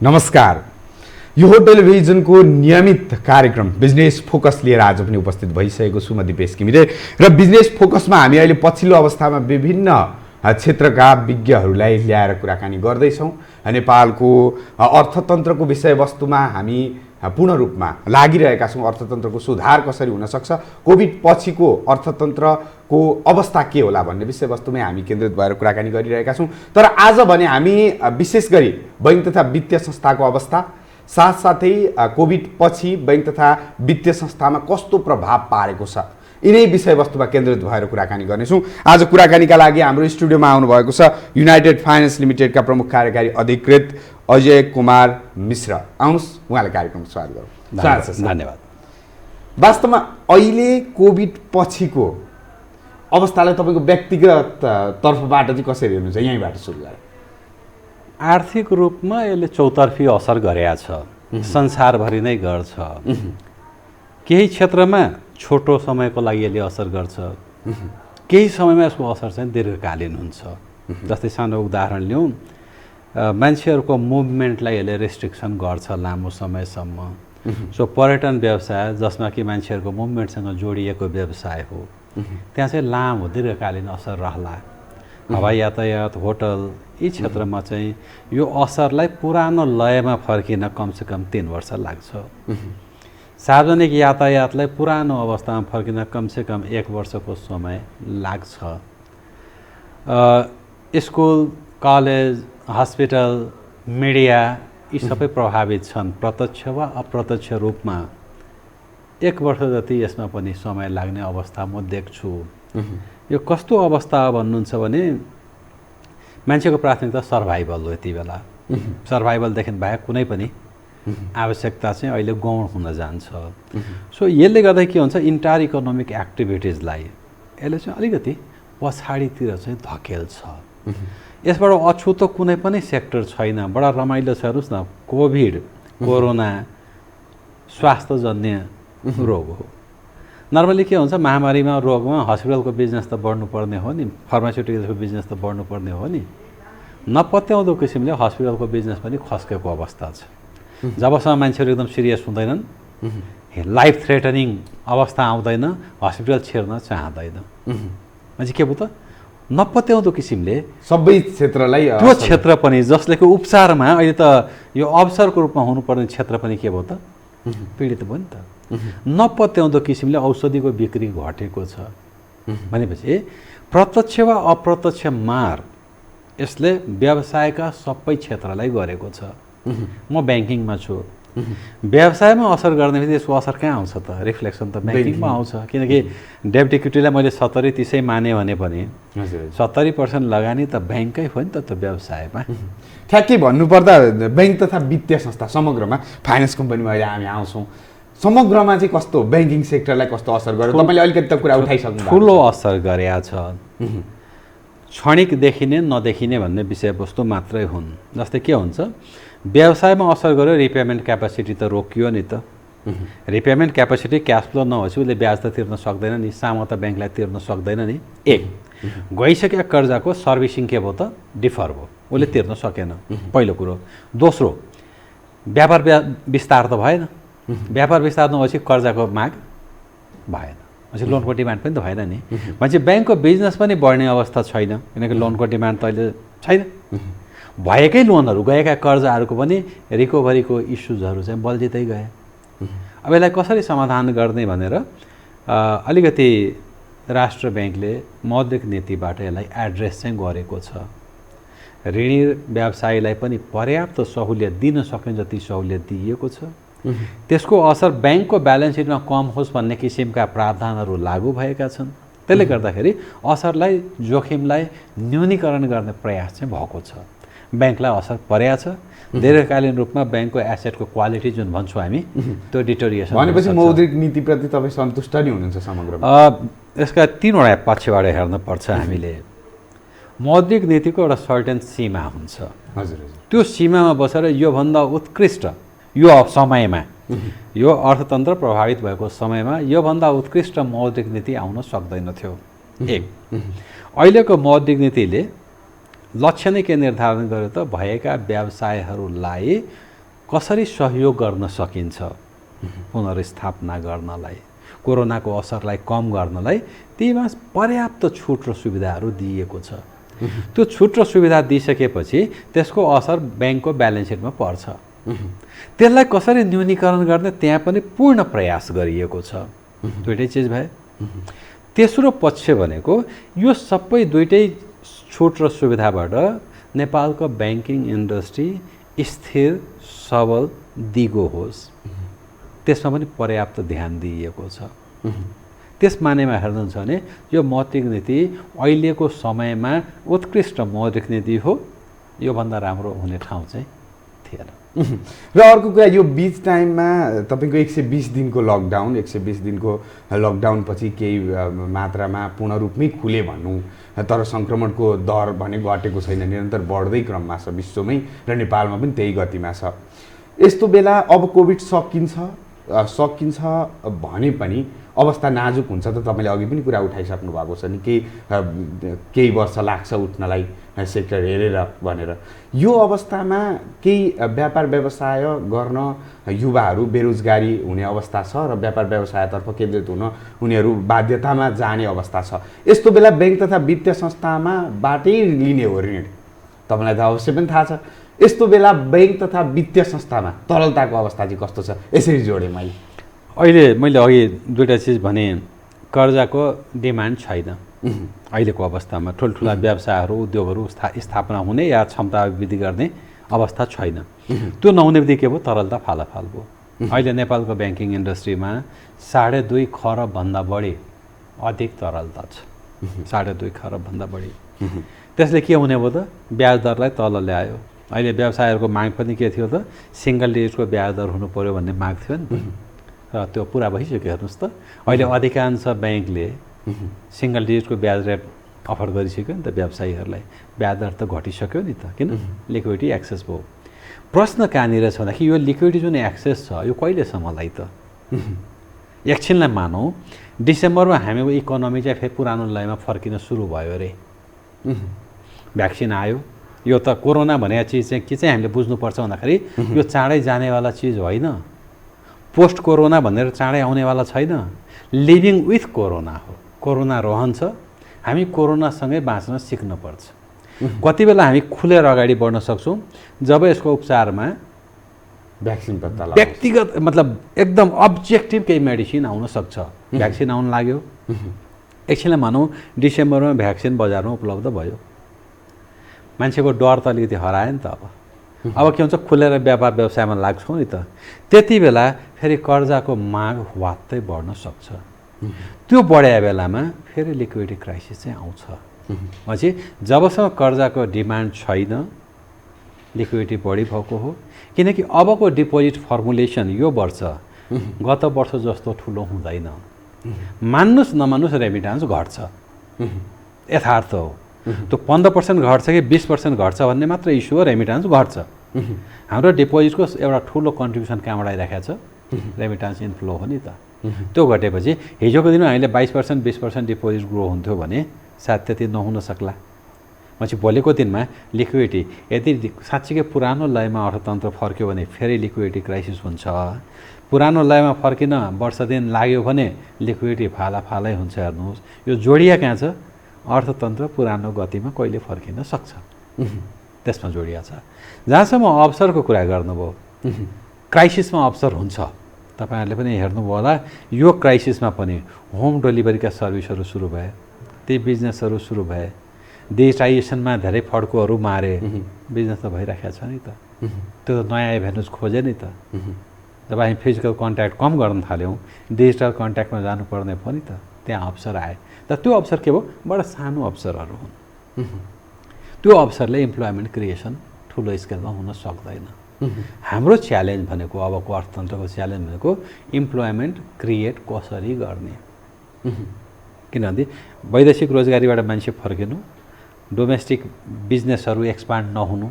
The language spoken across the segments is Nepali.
नमस्कार। यो टेलिभिजनको नियमित कार्यक्रम बिजनेस फोकस लिएर आज पनि उपस्थित भइसकेको छु म दिपेश घिमिरे र बिजनेस फोकसमा हामी अहिले पछिल्लो अवस्थामा विभिन्न क्षेत्रका विज्ञहरूलाई ल्याएर कुराकानी गर्दैछौँ। नेपालको अर्थतन्त्रको विषयवस्तुमा हामी पूर्ण रूपमा लागिरहेका छौँ। अर्थतन्त्रको सुधार कसरी हुन सक्छ, कोभिड पछिको अर्थतन्त्रको अवस्था के होला भन्ने विषयवस्तुमै हामी केन्द्रित भएर कुराकानी गरिरहेका छौँ। तर आज भने हामी विशेष गरी बैंक तथा वित्तीय संस्थाको अवस्था साथसाथै कोभिड पछि बैंक तथा वित्तीय संस्थामा कस्तो प्रभाव पारेको छ यिनै विषयवस्तुमा केन्द्रित भएर कुराकानी गर्नेछौँ। आज कुराकानीका लागि हाम्रो स्टुडियोमा आउनुभएको छ युनाइटेड फाइनेन्स लिमिटेडका प्रमुख कार्यकारी अधिकृत अजय कुमार मिश्र। आउनुहोस् उहाँलाई कार्यक्रममा स्वागत गरौँ। धन्यवाद। वास्तवमा अहिले कोभिड पछिको अवस्थालाई तपाईँको व्यक्तिगत तर्फबाट चाहिँ कसरी हेर्नुहुन्छ, यहीँबाट सुरु गरेर? आर्थिक रूपमा यसले चौतर्फी असर गरेको छ, संसारभरि नै गर्छ। केही क्षेत्रमा छोटो समयको लागि यसले असर गर्छ, केही समयमा यसको असर चाहिँ दीर्घकालीन हुन्छ। जस्तै सानो उदाहरण लिउँ, मान्छेहरूको मुभमेन्टलाई यसले रेस्ट्रिक्सन गर्छ लामो समयसम्म। सो पर्यटन व्यवसाय जसमा कि मान्छेहरूको मुभमेन्टसँग जोडिएको व्यवसाय हो, त्यहाँ चाहिँ लामो दीर्घकालीन असर रहला। हवाई यातायात, होटल यी क्षेत्रमा चाहिँ यो असरलाई पुरानो लयमा फर्किन कमसेकम 3 वर्ष लाग्छ। सार्वजनिक यातायातलाई पुरानो अवस्थामा फर्किन कमसेकम 1 वर्षको समय लाग्छ। स्कुल, कलेज, हस्पिटल, मिडिया यी सबै प्रभावित छन् प्रत्यक्ष वा अप्रत्यक्ष रूपमा। 1 वर्ष जति यसमा पनि समय लाग्ने अवस्था म देख्छु। यो कस्तो अवस्था भन्नुहुन्छ भने मान्छेको प्राथमिकता सर्भाइभल हो। यति बेला सर्भाइभलदेखि बाहेक कुनै पनि आवश्यकता चाहिँ अहिले गौण हुन जान्छ। सो यसले गर्दा के हुन्छ, इन्टायर इकोनोमिक एक्टिभिटिजलाई यसले चाहिँ अलिकति पछाडितिर चाहिँ धकेल्छ। यसबाट अछुतो कुनै पनि सेक्टर छैन। बडा रमाइलो छ, हेर्नुहोस् न, कोभिड, कोरोना स्वास्थ्यजन्य रोग हो। नर्मली के हुन्छ, महामारीमा रोगमा हस्पिटलको बिजनेस त बढ्नुपर्ने हो नि, फार्मास्युटिकल्सको बिजनेस त बढ्नुपर्ने हो नि। नपत्याउँदो किसिमले हस्पिटलको बिजनेस पनि खस्केको अवस्था छ। जबसम्म मान्छेहरू एकदम सिरियस हुँदैनन्, लाइफ थ्रेटनिङ अवस्था आउँदैन, हस्पिटल छिर्न चाहँदैन। मान्छे के भयो त, नपत्याउँदो किसिमले सबै क्षेत्रलाई त्यो क्षेत्र पनि जसले कि उपचारमा अहिले त यो अवसरको रूपमा हुनुपर्ने क्षेत्र पनि के भयो त, पीडित भयो नि त। नपत्याउँदो किसिमले औषधिको बिक्री घटेको छ भनेपछि प्रत्यक्ष वा अप्रत्यक्ष मार यसले व्यवसायका सबै क्षेत्रलाई गरेको छ। म ब्याङ्किङमा छु, व्यवसायमा असर गर्ने बित्तिकै यसको असर कहाँ आउँछ त, रिफ्लेक्सन त ब्याङ्किङमा आउँछ। किनकि डेब्ट इक्विटीलाई मैले 70-30 माने भने पनि 70% लगानी त ब्याङ्कै हो नि त त्यो व्यवसायमा। ठ्याक्कै भन्नुपर्दा बैंक तथा वित्तीय संस्था समग्रमा, फाइनेन्स कम्पनीमा अहिले हामी आउँछौँ, समग्रमा चाहिँ कस्तो ब्याङ्किङ सेक्टरलाई कस्तो असर गर्यो? तपाईँले अलिकति त कुरा उठाइसक्नु भएको छ। ठुलो असर गरेको छ। क्षणिक देखिने नदेखिने भन्ने विषयवस्तु मात्रै हुन्। जस्तै के हुन्छ, व्यवसायमा असर गर्यो, रिपेमेन्ट क्यापासिटी त रोकियो नि त। रिपेमेन्ट क्यापासिटी, क्यास फ्लो नभएपछि उसले ब्याज त तिर्न सक्दैन नि, सामो त ब्याङ्कलाई तिर्न सक्दैन नि। एक, गइसकेका कर्जाको सर्भिसिङ के भयो त, डिफर भयो, उसले तिर्न सकेन, पहिलो कुरो। दोस्रो, व्यापार विस्तार त भएन। व्यापार विस्तार नभएपछि कर्जाको माग भएन, पछि लोनको डिमान्ड पनि त भएन नि। भनेपछि ब्याङ्कको बिजनेस पनि बढ्ने अवस्था छैन, किनकि लोनको डिमान्ड त अहिले छैन। भएकै लोनहरू, गएका कर्जाहरूको पनि रिकभरीको इस्युजहरू चाहिँ बल्झिँदै गए। अब यसलाई कसरी समाधान गर्ने भनेर अलिकति राष्ट्र ब्याङ्कले मौद्रिक नीतिबाट यसलाई एड्रेस चाहिँ गरेको छ। ऋणी व्यवसायीलाई पनि पर्याप्त सहुलियत दिन सक्ने जति सहुलियत दिइएको छ। त्यसको असर ब्याङ्कको ब्यालेन्स सिटमा कम होस् भन्ने किसिमका प्रावधानहरू लागू भएका छन्। त्यसले गर्दाखेरि असरलाई, जोखिमलाई न्यूनीकरण गर्ने प्रयास चाहिँ भएको छ। ब्याङ्कलाई असर परेको छ। दीर्घकालीन रूपमा ब्याङ्कको एसेटको क्वालिटी जुन भन्छौँ हामी, त्यो डिटोरिएसन भनेपछि मौद्रिक नीतिप्रति तपाईँ सन्तुष्ट नै हुनुहुन्छ समग्रमा? यसका 3वटा पक्षबाट हेर्नुपर्छ हामीले। मौद्रिक नीतिको एउटा सर्टेन सीमा हुन्छ। हजुर, त्यो सीमामा बसेर योभन्दा उत्कृष्ट यो समयमा, यो अर्थतन्त्र प्रभावित भएको समयमा योभन्दा उत्कृष्ट मौद्रिक नीति आउन सक्दैन थियो। एक, अहिलेको मौद्रिक नीतिले लक्ष्य नै के निर्धारण गर्यो त, भएका व्यवसायहरूलाई कसरी सहयोग गर्न सकिन्छ पुनर्स्थापना गर्नलाई, कोरोनाको असरलाई कम गर्नलाई तीमा पर्याप्त छुट र सुविधाहरू दिएको छ। त्यो छुट र सुविधा दिइसकेपछि त्यसको असर ब्याङ्कको ब्यालेन्स सिटमा पर्छ। त्यसलाई कसरी न्यूनीकरण गर्ने त्यहाँ पनि पूर्ण प्रयास गरिएको छ। दुईटै चिज भए। तेस्रो पक्ष भनेको यो सबै दुईटै छुट र सुविधाबाट नेपालको ब्याङ्किङ इन्डस्ट्री स्थिर सबल दिगो होस्, त्यसमा पनि पर्याप्त ध्यान दिइएको छ। त्यस मानेमा हेर्नुहुन्छ भने यो मौद्रिक नीति अहिलेको समयमा उत्कृष्ट मौद्रिक नीति हो। योभन्दा राम्रो हुने ठाउँ चाहिँ थिएन। र अर्को कुरा, यो बीच टाइममा तपाईँको 120 दिनको लकडाउन, 120 दिनको लकडाउन पछि केही मात्रामा पूर्ण रूपमै खुले भनौँ, तर सङ्क्रमणको दर भने घटेको छैन, निरन्तर बढ्दै क्रममा छ विश्वमै र नेपालमा पनि त्यही गतिमा छ। यस्तो बेला अब कोभिड सकिन्छ भने पनि अवस्था नाजुक हुन्छ त। तपाईँले अघि पनि कुरा उठाइसक्नु भएको छ नि, केही वर्ष लाग्छ उठ्नलाई सेक्टर हेरेर भनेर। यो अवस्थामा केही व्यापार व्यवसाय गर्न युवाहरू बेरोजगारी हुने अवस्था छ र व्यापार व्यवसायतर्फ केन्द्रित हुन उनीहरू बाध्यतामा जाने अवस्था छ। यस्तो बेला ब्याङ्क तथा वित्तीय संस्थामा बाटै लिने हो ऋण, तपाईँलाई त अवश्य पनि थाहा छ। यस्तो बेला ब्याङ्क तथा वित्तीय संस्थामा तरलताको अवस्था चाहिँ कस्तो छ? यसरी जोडेँ मैले। अहिले अघि दुईवटा चिज भने, कर्जाको डिमान्ड छैन अहिलेको अवस्थामा। ठुल्ठुला व्यवसायहरू उद्योगहरू स्थापना हुने या क्षमता वृद्धि गर्ने अवस्था छैन। त्यो नहुने बित्तिकै के भयो? तरलता फालाफाल भयो। अहिले नेपालको ब्याङ्किङ इन्डस्ट्रीमा 2.5 खरबभन्दा बढी अधिक तरलता छ। 2.5 खरबभन्दा बढी। त्यसले के हुने भयो त? ब्याज दरलाई तल ल्यायो। अहिले व्यवसायहरूको माग पनि के थियो त? सिङ्गल डिजिटको ब्याज दर हुनु पर्यो भन्ने माग थियो नि, र त्यो पुरा भइसक्यो। हेर्नुहोस् त, अहिले अधिकांश ब्याङ्कले सिङ्गल डिजिटको ब्याज रेट अफर गरिसक्यो नि त व्यवसायीहरूलाई। ब्याज दर त घटिसक्यो नि त, किन? लिक्विडिटी एक्सेस भयो। प्रश्न कहाँनिर छ भन्दाखेरि यो लिक्विडिटी जुन एक्सेस छ यो कहिलेसम्मलाई त? एकछिनलाई मानौँ डिसेम्बरमा हामीको इकोनोमी चाहिँ फेरि पुरानो लयमा फर्किन सुरु भयो अरे, भ्याक्सिन आयो। यो त कोरोना भनेको चिज चाहिँ के चाहिँ हामीले बुझ्नुपर्छ भन्दाखेरि यो चाँडै जानेवाला चिज होइन। पोस्ट कोरोना भनेर चाँडै आउनेवाला छैन। लिभिङ विथ कोरोना हो। कोरोना रहन्छ, हामी कोरोनासँगै बाँच्न सिक्नुपर्छ। कति बेला हामी खुलेर अगाडि बढ्न सक्छौँ जब यसको उपचारमा भ्याक्सिन पत्ता लाग्छ, व्यक्तिगत मतलब एकदम अब्जेक्टिभ केही मेडिसिन आउन सक्छ। भ्याक्सिन आउन लाग्यो, एकछिनलाई भनौँ डिसेम्बरमा भ्याक्सिन बजारमा उपलब्ध भयो, मान्छेको डर त अलिकति हरायो नि त। अब के हुन्छ? खुलेर व्यापार व्यवसायमा लाग्छौँ नि त, त्यति बेला फेरि कर्जाको माग वात्तै बढ्न सक्छ। त्यो बढ्या बेलामा फेरि लिक्विडिटी क्राइसिस चाहिँ आउँछ। पछि जबसम्म कर्जाको डिमान्ड छैन, लिक्विडिटी बढी भएको हो। किनकि अबको डिपोजिट फर्मुलेसन यो वर्ष गत वर्ष जस्तो ठुलो हुँदैन। मान्नुहोस् नमान्नुहोस् रेमिटान्स घट्छ, यथार्थ हो। त्यो 15% घट्छ कि 20% घट्छ भन्ने मात्र इस्यु हो, रेमिटान्स घट्छ। हाम्रो डिपोजिटको एउटा ठुलो कन्ट्रिब्युसन कहाँबाट आइरहेको छ? रेमिटान्स इन्फ्लो हो नि त। त्यो घटेपछि हिजोको दिनमा हामीले 22% 20% डिपोजिट ग्रो हुन्थ्यो भने सायद त्यति नहुन सक्ला। पछि भोलिको दिनमा लिक्विडिटी यदि साँच्चीकै पुरानो लयमा अर्थतन्त्र फर्क्यो भने फेरि लिक्विडिटी क्राइसिस हुन्छ। पुरानो लयमा फर्किन वर्ष दिन लाग्यो भने लिक्विडिटी फालै हुन्छ। हेर्नुहोस् यो जोडिया कहाँ छ? अर्थतन्त्र पुरानो गतिमा कहिले फर्किन सक्छ, त्यसमा जोडिया छ। जहाँसम्म अवसरको कुरा गर्नुभयो, क्राइसिसमा अवसर हुन्छ। तपाईँहरूले पनि हेर्नुभयो होला, यो क्राइसिसमा पनि होम डेलिभरीका सर्भिसहरू सुरु भए, ती बिजनेसहरू सुरु भए, डिजिटाइजेसनमा धेरै फड्कोहरू मारे, बिजनेस त भइराखेको छ नि त। त्यो त नयाँ एभेन्यूज खोजे नि त। जब हामी फिजिकल कन्ट्याक्ट कम गर्न थाल्यौँ, डिजिटल कन्ट्याक्टमा जानुपर्ने भयो नि त, त्यहाँ अवसर आए। तर त्यो अवसर के भयो? बडा सानो अवसरहरू हुन्। त्यो अवसरले इम्प्लोइमेन्ट क्रिएसन ठुलो स्केलमा हुन सक्दैन। हाम्रो च्यालेन्ज भनेको, अबको अर्थतन्त्रको च्यालेन्ज भनेको इम्प्लोइमेन्ट क्रिएट कसरी गर्ने। किनभने वैदेशिक रोजगारीबाट मान्छे फर्किनु, डोमेस्टिक बिजनेसहरू एक्सपान्ड नहुनु,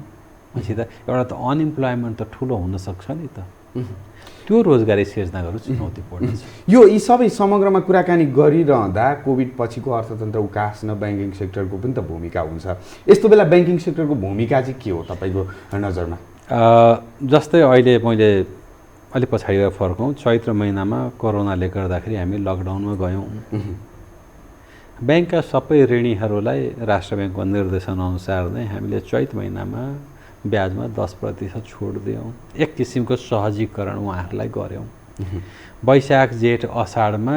पछि त एउटा त अनइम्प्लोइमेन्ट त ठुलो हुनसक्छ नि त। त्यो रोजगारी सिर्जना गर्नु चुनौतीपूर्ण छ। यी सबै समग्रमा कुराकानी गरिरहँदा कोभिड पछिको अर्थतन्त्र उकास्न ब्याङ्किङ सेक्टरको पनि त भूमिका हुन्छ। यस्तो बेला ब्याङ्किङ सेक्टरको भूमिका चाहिँ के हो तपाईँको नजरमा? जस्तै अहिले मैले अलिक पछाडि गएर फर्कौँ, चैत्र महिनामा कोरोनाले गर्दाखेरि हामी लकडाउनमा गयौँ। ब्याङ्कका सबै ऋणीहरूलाई राष्ट्र ब्याङ्कको निर्देशनअनुसार नै हामीले चैत महिनामा ब्याजमा 10% छुट दियौँ। एक किसिमको सहजीकरण उहाँहरूलाई गऱ्यौँ। वैशाख जेठ असाढमा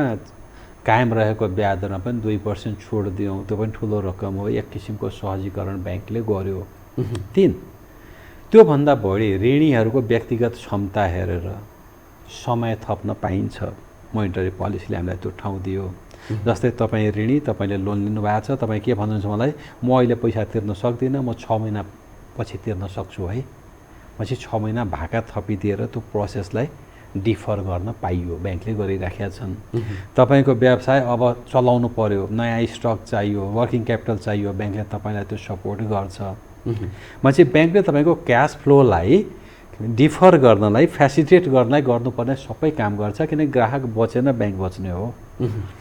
कायम रहेको ब्याज दरमा पनि 2% छुट दियौँ। त्यो पनि ठुलो रकम हो। एक किसिमको सहजीकरण ब्याङ्कले गर्यो। 3, त्योभन्दा बढी ऋणीहरूको व्यक्तिगत क्षमता हेरेर समय थप्न पाइन्छ। मोनिटरी पोलिसीले हामीलाई त्यो ठाउँ दियो। जस्तै तपाईँ ऋणी, तपाईँले लोन लिनुभएको छ, तपाईँ के भन्नुहुन्छ मलाई, म अहिले पैसा तिर्न सक्दिनँ, म 6 महिना पछि तिर्न सक्छु है। पछि 6 महिना भाका थपिदिएर त्यो प्रोसेसलाई डिफर गर्न पाइयो। ब्याङ्कले गरिराखेका छन्। तपाईँको व्यवसाय अब चलाउनु पर्यो, नयाँ स्टक चाहियो, वर्किङ क्यापिटल चाहियो, ब्याङ्कले तपाईँलाई त्यो सपोर्ट गर्छ। पछि ब्याङ्कले तपाईँको क्यास फ्लोलाई डिफर गर्नलाई, फेसिलिटेट गर्नलाई गर्नुपर्ने सबै काम गर्छ। किनकि ग्राहक बचेन ब्याङ्क बच्ने हो।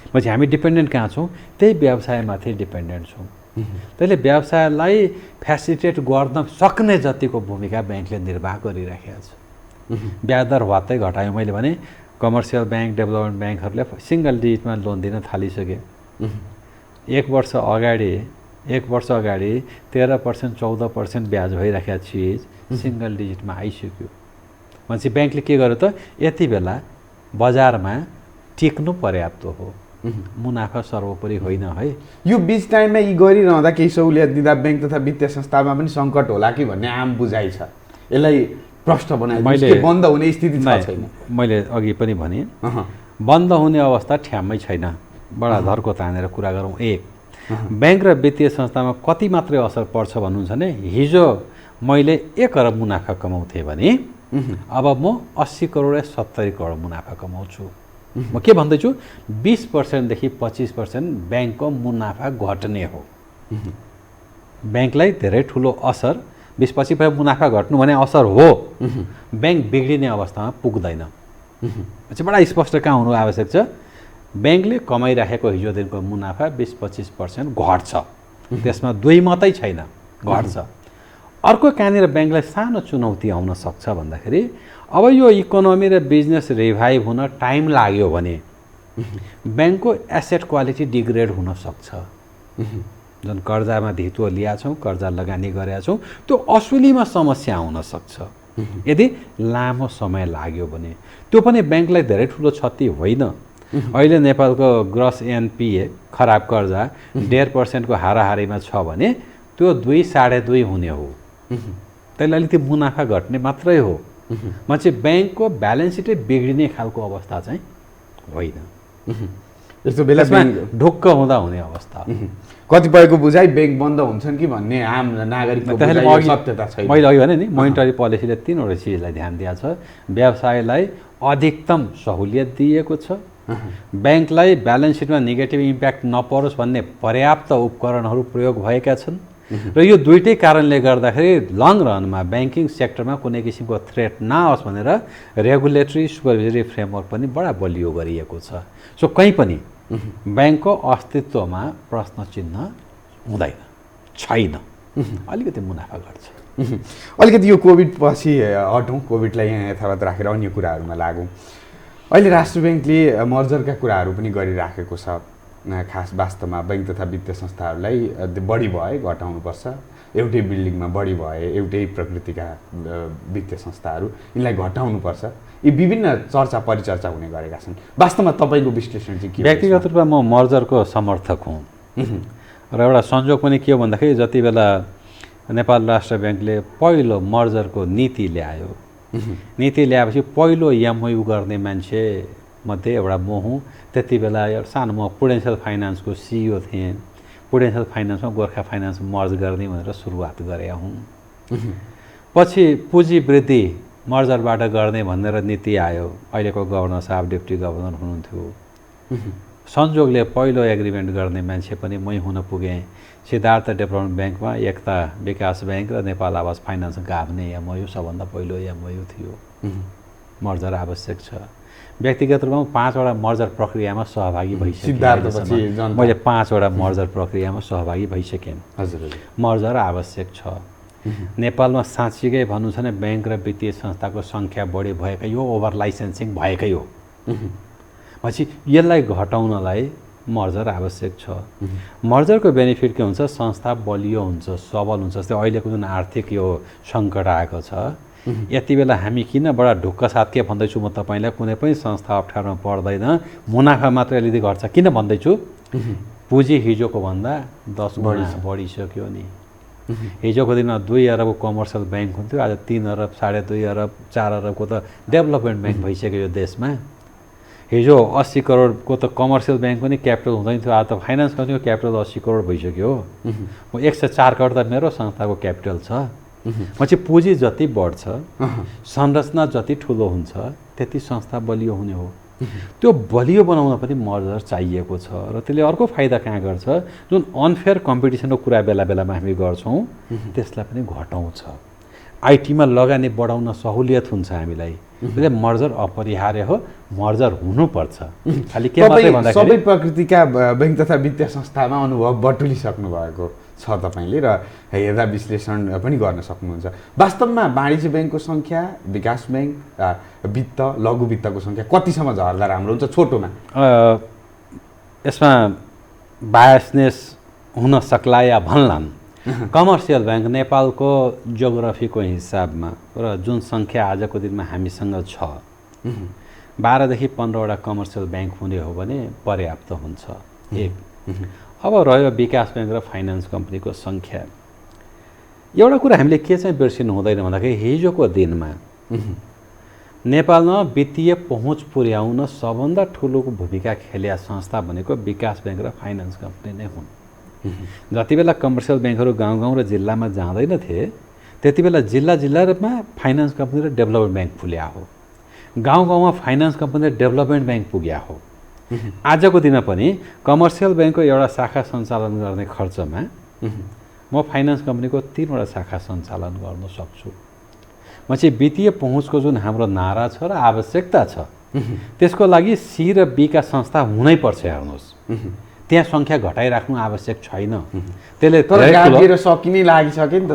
पछि हामी डिपेन्डेन्ट कहाँ छौँ? त्यही व्यवसायमाथि डिपेन्डेन्ट छौँ। त्यसले व्यवसायलाई फेसिलिटेट गर्न सक्ने जतिको भूमिका ब्याङ्कले निर्वाह गरिराखेको छ। ब्याज दर वात्तै घटायो। मैले भने कमर्सियल ब्याङ्क, डेभलपमेन्ट ब्याङ्कहरूले सिङ्गल डिजिटमा लोन दिन थालिसके। 1 वर्ष अगाडि 13% 14% ब्याज भइराखेको चिज सिङ्गल डिजिटमा आइसक्यो। भनेपछि ब्याङ्कले के गर्यो त? यति बेला बजारमा टिक्नु पर्याप्त हो, मुनाफा सर्वोपरि होइन है। यो बीच टाइममा यी गरिरहँदा केही सहुलियत दिँदा ब्याङ्क तथा वित्तीय संस्थामा पनि सङ्कट होला कि भन्ने आम बुझाइ छ। यसलाई प्रश्न बनाइदिनुहोस् कि बन्द हुने स्थिति छ छैन? मैले अघि पनि भने बन्द हुने अवस्था ठ्याम्मै छैन। बडा धर्को तानेर कुरा गरौँ। 1, ब्याङ्क र वित्तीय संस्थामा कति मात्रै असर पर्छ भन्नुहुन्छ भने, हिजो मैले 1 अरब मुनाफा कमाउँथेँ भने अब म 80 करोड या 70 करोड मुनाफा कमाउँछु। म के भन्दैछु? 20% देखि 25% ब्याङ्कको मुनाफा घट्ने हो। ब्याङ्कलाई धेरै ठुलो असर, 20-25% मुनाफा घट्नु भने असर हो। ब्याङ्क बिग्रिने अवस्थामा पुग्दैन। चाहिँ बडा स्पष्ट कहाँ हुनु आवश्यक छ? ब्याङ्कले कमाइराखेको हिजो दिनको मुनाफा 20-25% घट्छ। त्यसमा दुई मात्रै छैन, घट्छ। अर्को कहाँनिर ब्याङ्कलाई सानो चुनौती आउन सक्छ भन्दाखेरि, अब यो इकोनोमी र बिजनेस रिभाइभ हुन टाइम लाग्यो भने ब्याङ्कको एसेट क्वालिटी डिग्रेड हुन सक्छ। जुन कर्जामा धितो लिया छौँ, कर्जा लगानी गरेका छौँ, त्यो असुलीमा समस्या आउन सक्छ यदि लामो समय लाग्यो भने। त्यो पनि ब्याङ्कलाई धेरै ठुलो क्षति होइन। अहिले नेपालको ग्रस एनपिए, खराब कर्जा 1.5% को हाराहारीमा छ भने त्यो 2-2.5 हुने हो। त्यसले अलिकति मुनाफा घट्ने मात्रै हो। म चाहिँ ब्याङ्कको ब्यालेन्स सिटै बिग्रिने खालको अवस्था चाहिँ होइन। यस्तो बेला ढुक्क हुँदा हुने अवस्था। कतिपयको बुझाइ ब्याङ्क बन्द हुन्छन् कि भन्ने आम नागरिकको सत्यता छैन। मैले अघि भने नि, मोनिटरी पोलिसीले 3वटा चिजलाई ध्यान दिएको छ। व्यवसायलाई अधिकतम सहुलियत दिएको छ। ब्याङ्कलाई ब्यालेन्स सिटमा नेगेटिभ इम्प्याक्ट नपरोस् भन्ने पर्याप्त उपकरणहरू प्रयोग भएका छन्। र यो दुईटै कारणले गर्दाखेरि लङ रनमा ब्याङ्किङ सेक्टरमा कुनै किसिमको थ्रेट नआओस् भनेर रेगुलेटरी सुपरभिजरी फ्रेमवर्क पनि बडा बलियो गरिएको छ। सो कहीँ पनि ब्याङ्कको अस्तित्वमा प्रश्न चिन्ह हुँदैन, छैन। अलिकति मुनाफा घट्छ। अलिकति यो कोभिड पछि हटौँ, कोभिडलाई यहाँ यथावत राखेर अन्य कुराहरूमा लागौँ। अहिले राष्ट्र ब्याङ्कले मर्जरका कुराहरू पनि गरिराखेको छ। खास वास्तवमा ब्याङ्क तथा वित्तीय संस्थाहरूलाई बढी भए घटाउनुपर्छ, एउटै बिल्डिङमा बढी भए एउटै प्रकृतिका वित्तीय संस्थाहरू, यिनलाई घटाउनुपर्छ, यी विभिन्न चर्चा परिचर्चा हुने गरेका छन्। वास्तवमा तपाईँको विश्लेषण चाहिँ के? व्यक्तिगत रूपमा म मर्जरको समर्थक हुँ। र एउटा संयोग पनि के हो भन्दाखेरि, जति बेला नेपाल राष्ट्र ब्याङ्कले पहिलो मर्जरको नीति ल्यायो, नीति ल्याएपछि पहिलो एमओयू गर्ने मान्छे मध्ये एउटा म हुँ। त्यति बेला सानो म पुडेन्सियल फाइनान्सको सिइओ थिएँ। पुडेन्सियल फाइनान्समा गोर्खा फाइनान्स मर्ज गर्ने भनेर सुरुवात गरेका हुँ। पछि पुँजी वृद्धि मर्जरबाट गर्ने भनेर नीति आयो। अहिलेको गभर्नर साहब डेप्टी गभर्नर हुनुहुन्थ्यो। संयोगले पहिलो एग्रिमेन्ट गर्ने मान्छे पनि मै हुन पुगेँ। सिद्धार्थ डेभलपमेन्ट ब्याङ्कमा एकता विकास ब्याङ्क र नेपाल आवास फाइनान्स गाभ्ने एमओयू सबभन्दा पहिलो एमओयू थियो। मर्जर आवश्यक छ। व्यक्तिगत रूपमा 5वटा मर्जर प्रक्रियामा सहभागी भइसकेँ। मैले 5वटा मर्जर प्रक्रियामा सहभागी भइसकेँ। हजुर, मर्जर आवश्यक छ। नेपालमा साँच्चीकै भन्नु छ भने ब्याङ्क र वित्तीय संस्थाको सङ्ख्या बढी भएकै हो, ओभर लाइसेन्सिङ भएकै हो। पछि यसलाई घटाउनलाई मर्जर आवश्यक छ। मर्जरको बेनिफिट के हुन्छ, संस्था बलियो हुन्छ, सबल हुन्छ। जस्तै अहिलेको जुन आर्थिक यो सङ्कट आएको छ, यति बेला हामी किन बडा ढुक्क साथ के भन्दैछु म तपाईँलाई, कुनै पनि संस्था अप्ठ्यारोमा पर्दैन, मुनाफा मात्र अलिकति घट्छ। किन भन्दैछु, पुँजी हिजोको भन्दा 10 गुणा बढिसक्यो नि। हिजोको दिनमा 2 अरबको कमर्सियल ब्याङ्क हुन्थ्यो, आज 3 अरब, 2.5 अरब, 4 अरबको त डेभलपमेन्ट ब्याङ्क भइसक्यो यो देशमा। हिजो 80 करोडको त कमर्सियल ब्याङ्क पनि क्यापिटल हुँदैन थियो, आज त फाइनेन्स कम्पनीको क्यापिटल 80 करोड भइसक्यो। 104 करोड त मेरो संस्थाको क्यापिटल छ। पछि पुँजी जति बढ्छ, संरचना जति ठुलो हुन्छ, त्यति संस्था बलियो हुने हो। त्यो बलियो बनाउन पनि मर्जर चाहिएको छ र त्यसले अर्को फाइदा कहाँ गर्छ, जुन अनफेयर कम्पिटिसनको कुरा बेला बेलामा हामी गर्छौँ त्यसलाई पनि घटाउँछ। आइटीमा लगानी बढाउन सहुलियत हुन्छ हामीलाई। त्यसले मर्जर अपरिहार्य हो, मर्जर हुनुपर्छ। खालि के मात्रै भन्दाखेरि सबै प्रकृतिका बैङ्क तथा वित्तीय संस्थामा अनुभव बटुलिसक्नु भएको छ तपाईँले र हेर्दा विश्लेषण पनि गर्न सक्नुहुन्छ। वास्तवमा वाणिज्य ब्याङ्कको सङ्ख्या, विकास ब्याङ्क, वित्त, लघु वित्तको सङ्ख्या कतिसम्म झर्दा राम्रो हुन्छ छोटोमा? यसमा बायसनेस हुन सक्ला या भन्लान्। कमर्सियल ब्याङ्क नेपालको जियोग्राफीको हिसाबमा र जुन सङ्ख्या आजको दिनमा हामीसँग छ, 12 देखि 15वटा कमर्सियल ब्याङ्क हुने हो भने पर्याप्त हुन्छ। एक अब रह्यो विकास ब्याङ्क र फाइनेन्स कम्पनीको सङ्ख्या। एउटा कुरा हामीले के चाहिँ बिर्सिनु हुँदैन भन्दाखेरि हिजोको दिनमा नेपालमा वित्तीय पहुँच पुर्याउन सबभन्दा ठुलो भूमिका खेलिया संस्था भनेको विकास ब्याङ्क र फाइनेन्स कम्पनी नै हुन्। जति बेला कमर्सियल ब्याङ्कहरू गाउँ गाउँ र जिल्लामा जाँदैनथे, त्यति बेला जिल्लामा फाइनेन्स कम्पनी र डेभलपमेन्ट ब्याङ्क फुल्या हो। गाउँ गाउँमा फाइनेन्स कम्पनी र डेभलपमेन्ट ब्याङ्क पुग्या हो। आजको दिन पनि कमर्सियल ब्याङ्कको एउटा शाखा सञ्चालन गर्ने खर्चमा म फाइनेन्स कम्पनीको 3वटा शाखा सञ्चालन गर्न सक्छु। म चाहिँ वित्तीय पहुँचको जुन हाम्रो नारा छ र आवश्यकता छ, त्यसको लागि सी र बी का संस्था हुनैपर्छ। हेर्नुहोस्, त्यहाँ सङ्ख्या घटाइराख्नु आवश्यक छैन। त्यसले सकिनै लागिसक्यो नि त।